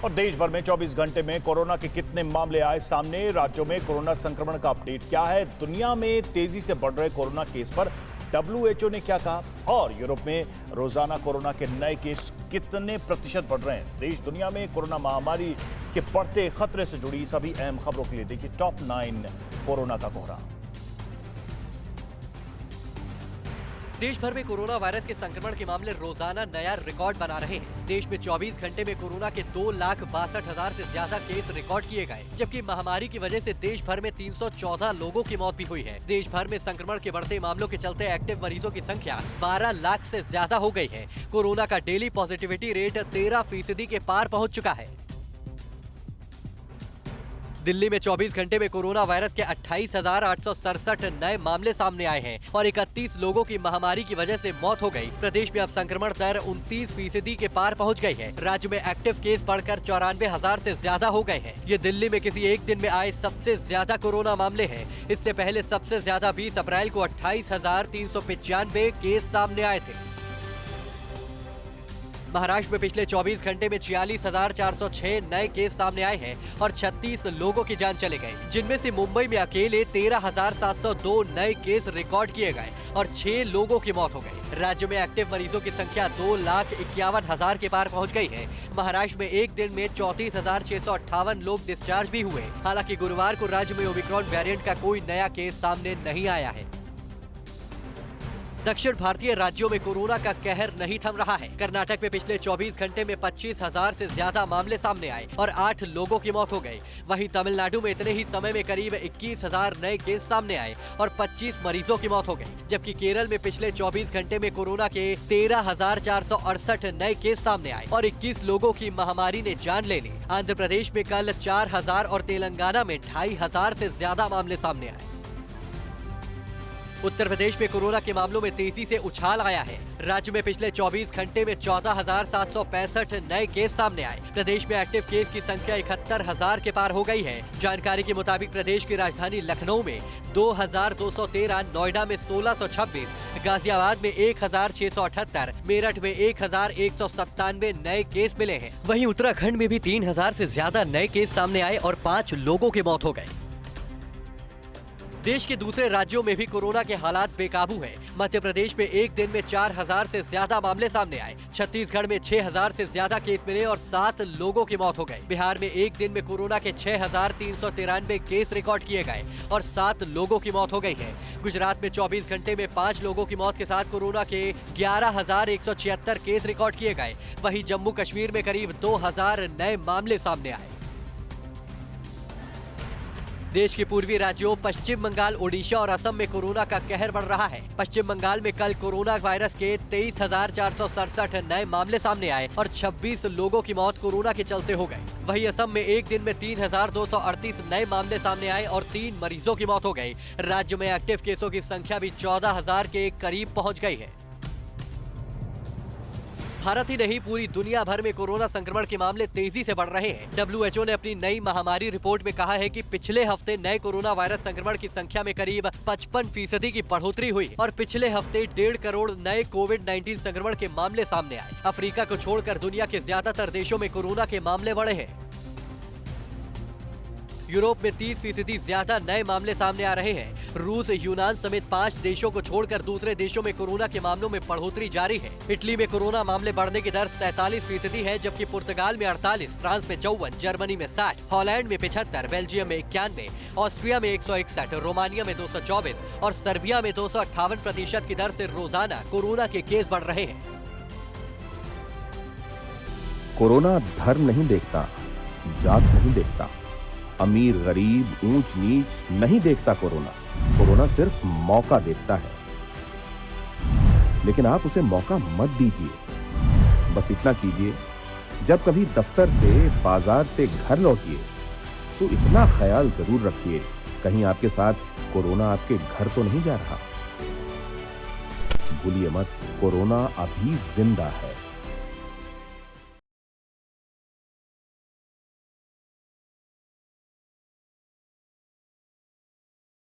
और देश भर में 24 घंटे में कोरोना के कितने मामले आए सामने, राज्यों में कोरोना संक्रमण का अपडेट क्या है, दुनिया में तेजी से बढ़ रहे कोरोना केस पर WHO ने क्या कहा और यूरोप में रोजाना कोरोना के नए केस कितने प्रतिशत बढ़ रहे हैं। देश दुनिया में कोरोना महामारी के बढ़ते खतरे से जुड़ी सभी अहम खबरों के लिए देखिए टॉप 9 कोरोना का कोहरा। देश भर में कोरोना वायरस के संक्रमण के मामले रोजाना नया रिकॉर्ड बना रहे हैं। देश में 24 घंटे में कोरोना के 2,62,000 से ज्यादा केस रिकॉर्ड किए गए, जबकि महामारी की वजह से देश भर में 314 लोगों की मौत भी हुई है। देश भर में संक्रमण के बढ़ते मामलों के चलते एक्टिव मरीजों की संख्या 12 लाख से ज्यादा हो गई है। कोरोना का डेली पॉजिटिविटी रेट 13% के पार पहुँच चुका है। दिल्ली में 24 घंटे में कोरोना वायरस के 28,867 नए मामले सामने आए हैं और 31 लोगों की महामारी की वजह से मौत हो गई। प्रदेश में अब संक्रमण दर 29% के पार पहुंच गई है। राज्य में एक्टिव केस बढ़कर 94,000 से ज्यादा हो गए हैं। ये दिल्ली में किसी एक दिन में आए सबसे ज्यादा कोरोना मामले हैं। इससे पहले सबसे ज्यादा 20 अप्रैल को 28,395 केस सामने आए थे। महाराष्ट्र में पिछले 24 घंटे में 46,406 नए केस सामने आए हैं और 36 लोगों की जान चले गए, जिनमें से मुंबई में अकेले 13,702 नए केस रिकॉर्ड किए गए और 6 लोगों की मौत हो गई। राज्य में एक्टिव मरीजों की संख्या 2,51,000 के पार पहुंच गई है। महाराष्ट्र में एक दिन में 34,658 लोग डिस्चार्ज भी हुए। हालांकि गुरुवार को राज्य में ओमिक्रॉन वेरिएंट का कोई नया केस सामने नहीं आया है। दक्षिण भारतीय राज्यों में कोरोना का कहर नहीं थम रहा है। कर्नाटक में पिछले 24 घंटे में 25,000 से ज्यादा मामले सामने आए और 8 लोगों की मौत हो गई। वहीं तमिलनाडु में इतने ही समय में करीब 21,000 नए केस सामने आए और 25 मरीजों की मौत हो गई, जबकि केरल में पिछले 24 घंटे में कोरोना के 13,468 नए केस सामने आए और 21 लोगों की महामारी ने जान ले ली। आंध्र प्रदेश में कल 4,000 और तेलंगाना में 2,500 से ज्यादा मामले सामने आए। उत्तर प्रदेश में कोरोना के मामलों में तेजी से उछाल आया है। राज्य में पिछले 24 घंटे में 14,765 नए केस सामने आए। प्रदेश में एक्टिव केस की संख्या 71,000 के पार हो गई है। जानकारी के मुताबिक प्रदेश की राजधानी लखनऊ में 2,213, नोएडा में 1,626, गाजियाबाद में 1,678, मेरठ में 1,197 नए केस मिले हैं। वहीं उत्तराखंड में भी 3,000 से ज्यादा नए केस सामने आए और 5 लोगों की मौत हो गई। देश के दूसरे राज्यों में भी कोरोना के हालात बेकाबू हैं। मध्य प्रदेश में एक दिन में 4,000 से ज्यादा मामले सामने आए। छत्तीसगढ़ में 6,000 से ज्यादा केस मिले और 7 लोगों की मौत हो गई। बिहार में एक दिन में कोरोना के 6,393 केस रिकॉर्ड किए गए और 7 लोगों की मौत हो गई है। गुजरात में 24 घंटे में 5 लोगों की मौत के साथ कोरोना के 11,176 केस रिकॉर्ड किए गए। वहीं जम्मू कश्मीर में करीब 2,000 नए मामले सामने आए। देश के पूर्वी राज्यों पश्चिम बंगाल, ओडिशा और असम में कोरोना का कहर बढ़ रहा है। पश्चिम बंगाल में कल कोरोना वायरस के 23,467 नए मामले सामने आए और 26 लोगों की मौत कोरोना के चलते हो गई। वहीं असम में एक दिन में 3,238 नए मामले सामने आए और 3 मरीजों की मौत हो गई। राज्य में एक्टिव केसों की संख्या भी 14,000 के करीब पहुँच गई है। भारत ही नहीं, पूरी दुनिया भर में कोरोना संक्रमण के मामले तेजी से बढ़ रहे हैं। WHO ने अपनी नई महामारी रिपोर्ट में कहा है कि पिछले हफ्ते नए कोरोना वायरस संक्रमण की संख्या में करीब 55% की बढ़ोतरी हुई और पिछले हफ्ते 1.5 करोड़ नए कोविड-19 संक्रमण के मामले सामने आए। अफ्रीका को छोड़कर दुनिया के ज्यादातर देशों में कोरोना के मामले बढ़े हैं। यूरोप में 30% ज्यादा नए मामले सामने आ रहे हैं। रूस, यूनान समेत 5 देशों को छोड़कर दूसरे देशों में कोरोना के मामलों में बढ़ोतरी जारी है। इटली में कोरोना मामले बढ़ने की दर 47% है, जबकि पुर्तगाल में 48, फ्रांस में 54, जर्मनी में 60, हॉलैंड में 75, बेल्जियम में 91, ऑस्ट्रिया में 161, रोमानिया में 224 और सर्बिया में 258% की दर से रोजाना कोरोना के केस बढ़ रहे हैं। कोरोना धर्म नहीं देखता, जात नहीं देखता, अमीर गरीब ऊंच नीच नहीं देखता। कोरोना सिर्फ मौका देखता है, लेकिन आप उसे मौका मत दीजिए। बस इतना कीजिए, जब कभी दफ्तर से, बाजार से घर लौटिए तो इतना ख्याल जरूर रखिए, कहीं आपके साथ कोरोना आपके घर तो नहीं जा रहा। भूलिए मत, कोरोना अभी जिंदा है।